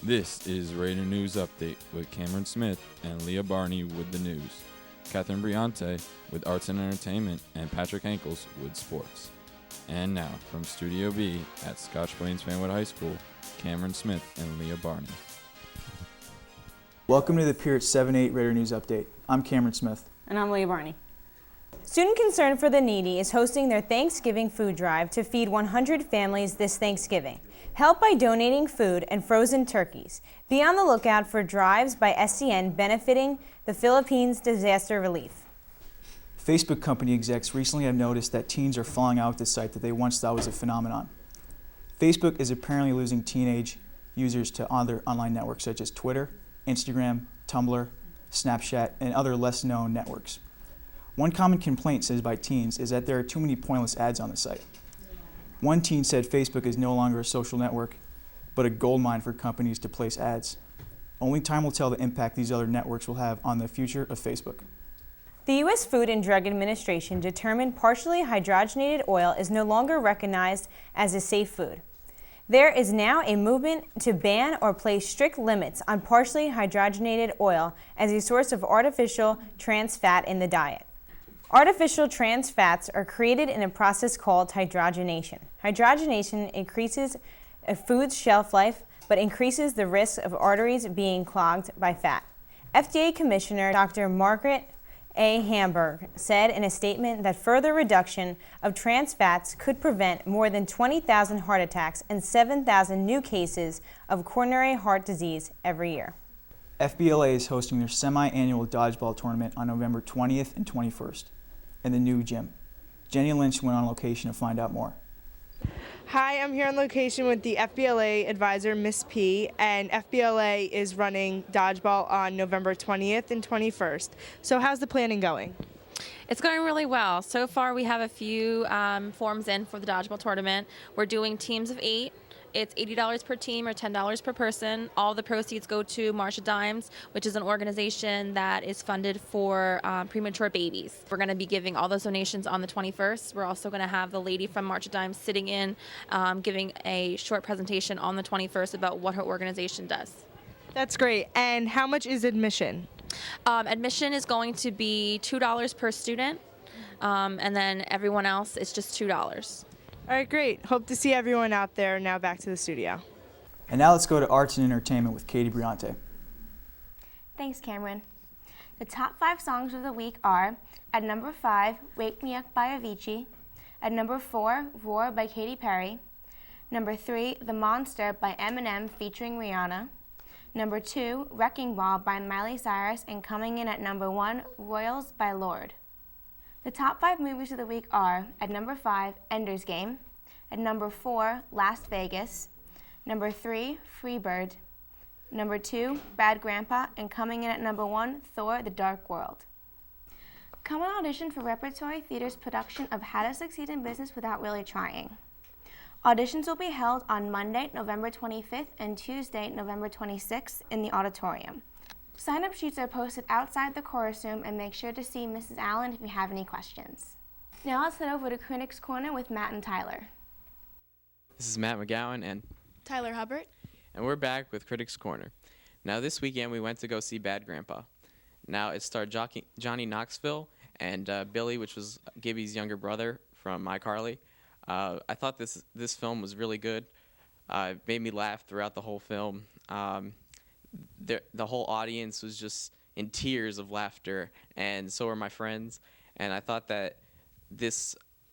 This is Raider News Update with Cameron Smith and Leah Barney with the news, Catherine Briante with arts and entertainment, and Patrick Ankles with sports. And now, from Studio B at Scotch Plains Fanwood High School, Cameron Smith and Leah Barney. Welcome to the Peer 7-8 Raider News Update. I'm Cameron Smith. And I'm Leah Barney. Student Concern for the Needy is hosting their Thanksgiving food drive to feed 100 families this Thanksgiving. Help by donating food and frozen turkeys. Be on the lookout for drives by SCN benefiting the Philippines Disaster Relief. Facebook company execs recently have noticed that teens are falling out with the site that they once thought was a phenomenon. Facebook is apparently losing teenage users to other online networks such as Twitter, Instagram, Tumblr, Snapchat, and other less-known networks. One common complaint says by teens is that there are too many pointless ads on the site. One teen said Facebook is no longer a social network, but a goldmine for companies to place ads. Only time will tell the impact these other networks will have on the future of Facebook. The U.S. Food and Drug Administration determined partially hydrogenated oil is no longer recognized as a safe food. There is now a movement to ban or place strict limits on partially hydrogenated oil as a source of artificial trans fat in the diet. Artificial trans fats are created in a process called hydrogenation. Hydrogenation increases a food's shelf life, but increases the risk of arteries being clogged by fat. FDA Commissioner Dr. Margaret A. Hamburg said in a statement that further reduction of trans fats could prevent more than 20,000 heart attacks and 7,000 new cases of coronary heart disease every year. FBLA is hosting their semi-annual dodgeball tournament on November 20th and 21st in the new gym. Jenny Lynch went on location to find out more. Hi, I'm here on location with the FBLA advisor, Miss P, and FBLA is running dodgeball on November 20th and 21st. So how's the planning going? It's going really well. So far, we have a few forms in for the dodgeball tournament. We're doing teams of 8. It's $80 per team or $10 per person. All the proceeds go to March of Dimes, which is an organization that is funded for premature babies. We're going to be giving all those donations on the 21st. We're also going to have the lady from March of Dimes sitting in, giving a short presentation on the 21st about what her organization does. That's great. And how much is admission? Admission is going to be $2 per student, and then everyone else is just $2. All right, great. Hope to see everyone out there. Now back to the studio. And now let's go to arts and entertainment with Katie Briante. Thanks, Cameron. The top 5 songs of the week are, at number 5, Wake Me Up by Avicii. At number 4, Roar by Katy Perry. Number 3, The Monster by Eminem featuring Rihanna. Number 2, Wrecking Ball by Miley Cyrus, and coming in at number 1, Royals by Lorde. The top 5 movies of the week are, at number 5, Ender's Game. At number 4, Las Vegas. Number 3, Freebird. Number 2, Bad Grandpa, and coming in at number 1, Thor: The Dark World. Come and audition for Repertory Theater's production of How to Succeed in Business Without Really Trying. Auditions will be held on Monday, November 25th and Tuesday, November 26th in the auditorium. Sign-up sheets are posted outside the chorus room, and make sure to see Mrs. Allen if you have any questions. Now let's head over to Critics Corner with Matt and Tyler. This is Matt McGowan and Tyler Hubbard. And we're back with Critics Corner. Now this weekend we went to go see Bad Grandpa. Now it starred Johnny Knoxville and Billy, which was Gibby's younger brother from iCarly. I thought this film was really good. It made me laugh throughout the whole film. The whole audience was just in tears of laughter, and so were my friends. And I thought that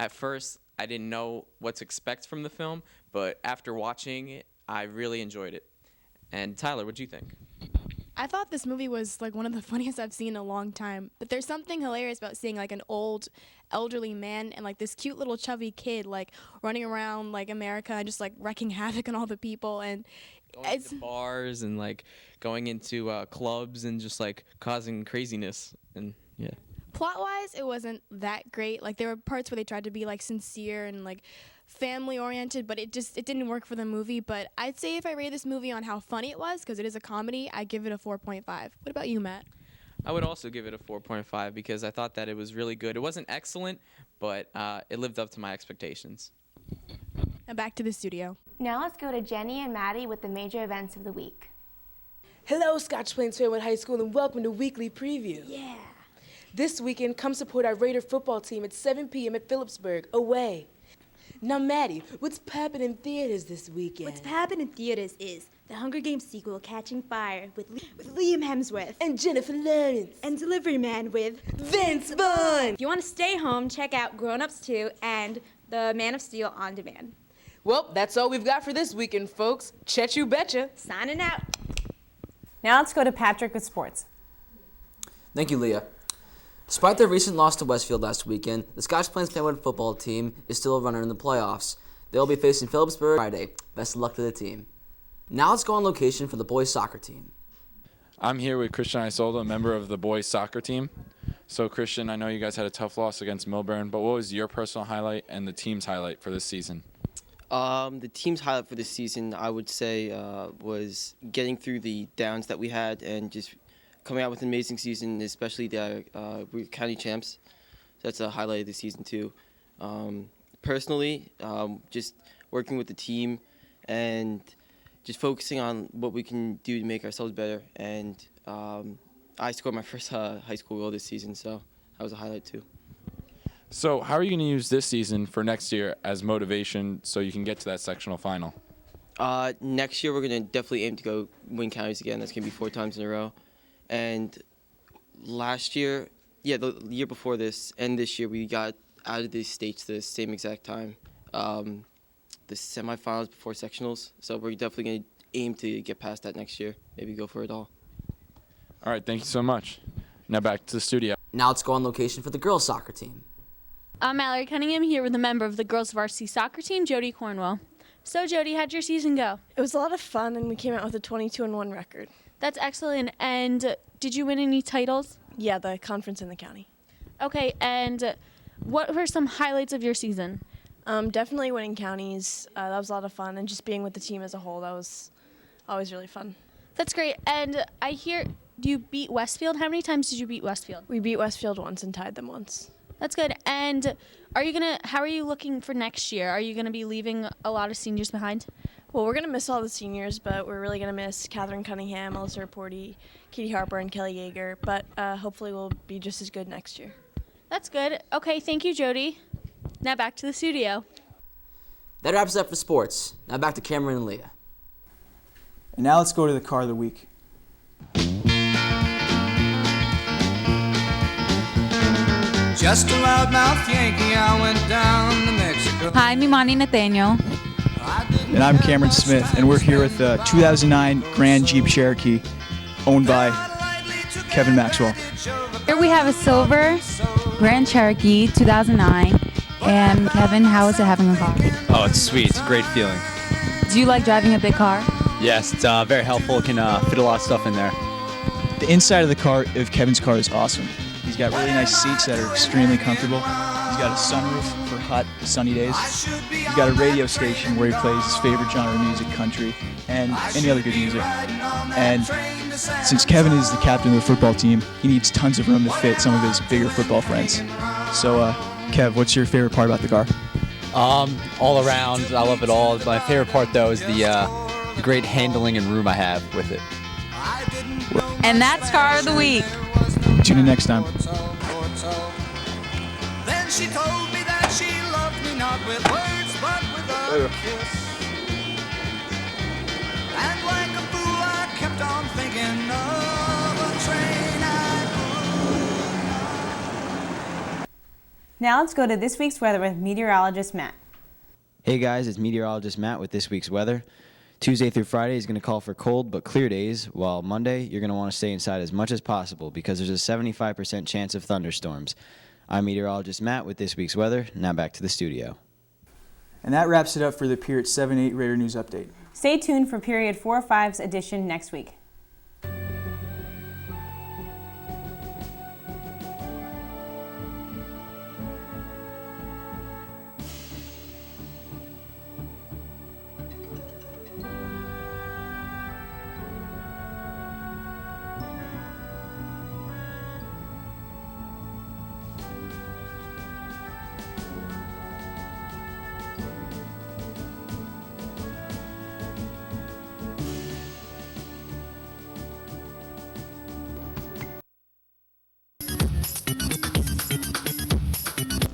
at first, I didn't know what to expect from the film, but after watching it, I really enjoyed it. And Tyler, what'd you think? I thought this movie was like one of the funniest I've seen in a long time. But there's something hilarious about seeing like an old, elderly man and like this cute little chubby kid like running around like America and just like wreaking havoc on all the people and going to bars and like going into clubs and just like causing craziness. And yeah. Plot-wise, it wasn't that great. Like there were parts where they tried to be like sincere and like family-oriented, but it didn't work for the movie. But I'd say if I rate this movie on how funny it was, because it is a comedy, I give it a 4.5. What about you, Matt? I would also give it a 4.5 because I thought that it was really good. It wasn't excellent, but it lived up to my expectations. And back to the studio. Now let's go to Jenny and Maddie with the major events of the week. Hello, Scotch Plains Fairwood High School, and welcome to Weekly Preview. Yeah. This weekend, come support our Raider football team at 7 p.m. at Phillipsburg, away. Now, Maddie, what's poppin' in theaters this weekend? What's happening in theaters is the Hunger Games sequel, Catching Fire, with Liam Hemsworth. And Jennifer Lawrence. And Delivery Man with Vince Vaughn. If you want to stay home, check out Grown Ups 2 and The Man of Steel on demand. Well, that's all we've got for this weekend, folks. Chet you betcha. Signing out. Now let's go to Patrick with sports. Thank you, Leah. Despite their recent loss to Westfield last weekend, the Scotch Plains Fairwood football team is still a runner in the playoffs. They will be facing Phillipsburg Friday. Best of luck to the team. Now let's go on location for the boys soccer team. I'm here with Christian Isolda, a member of the boys soccer team. So, Christian, I know you guys had a tough loss against Milburn, but what was your personal highlight and the team's highlight for this season? The team's highlight for this season, I would say, was getting through the downs that we had and just coming out with an amazing season, especially the we're county champs. That's a highlight of the season, too. Personally, just working with the team and just focusing on what we can do to make ourselves better. And I scored my first high school goal this season, so that was a highlight, too. So, how are you going to use this season for next year as motivation so you can get to that sectional final? Next year, we're going to definitely aim to go win counties again. That's going to be 4 times in a row. And last year, the year before this and this year, we got out of the states the same exact time. The semifinals before sectionals. So we're definitely going to aim to get past that next year. Maybe go for it all. All right, thank you so much. Now back to the studio. Now let's go on location for the girls soccer team. I'm Mallory Cunningham here with a member of the girls varsity soccer team, Jody Cornwell. So, Jody, how'd your season go? It was a lot of fun, and we came out with a 22-1 record. That's excellent. And did you win any titles? Yeah, the conference in the county. Okay, and what were some highlights of your season? Definitely winning counties. That was a lot of fun, and just being with the team as a whole, that was always really fun. That's great. And I hear you beat Westfield. How many times did you beat Westfield? We beat Westfield once and tied them once. That's good. And how are you looking for next year? Are you going to be leaving a lot of seniors behind? Well, we're going to miss all the seniors, but we're really going to miss Catherine Cunningham, Alyssa Raporti, Katie Harper, and Kelly Yeager. But hopefully we'll be just as good next year. That's good. Okay, thank you, Jody. Now back to the studio. That wraps it up for sports. Now back to Cameron and Leah. And now let's go to the car of the week. Just a loudmouth Yankee, I went down to Mexico. Hi, I'm Imani Nathaniel. And I'm Cameron Smith, and we're here with the 2009 Grand Jeep Cherokee, owned by Kevin Maxwell. Here we have a silver Grand Cherokee 2009. And Kevin, how is it having a car? Oh, it's sweet. It's a great feeling. Do you like driving a big car? Yes, it's very helpful. It can fit a lot of stuff in there. The inside of the car of Kevin's car is awesome. He's got really nice seats that are extremely comfortable. He's got a sunroof for hot, sunny days. He's got a radio station where he plays his favorite genre of music, country, and any other good music. And since Kevin is the captain of the football team, he needs tons of room to fit some of his bigger football friends. So, Kev, what's your favorite part about the car? All around, I love it all. My favorite part, though, is the great handling and room I have with it. And that's Car of the Week. Tune in next time. Then she told me that she loved me not with words but with a kiss. And like a fool I kept on thinking of a train I Now let's go to this week's weather with meteorologist Matt. Hey guys, it's meteorologist Matt with this week's weather. Tuesday through Friday is going to call for cold but clear days, while Monday you're going to want to stay inside as much as possible because there's a 75% chance of thunderstorms. I'm meteorologist Matt with this week's weather. Now back to the studio. And that wraps it up for the Period 7-8 Raider News Update. Stay tuned for Period 4-5's edition next week.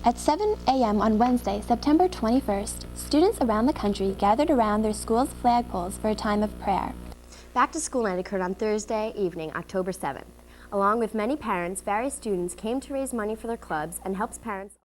At 7 a.m. on Wednesday, September 21st, students around the country gathered around their school's flagpoles for a time of prayer. Back to School Night occurred on Thursday evening, October 7th. Along with many parents, various students came to raise money for their clubs and helps parents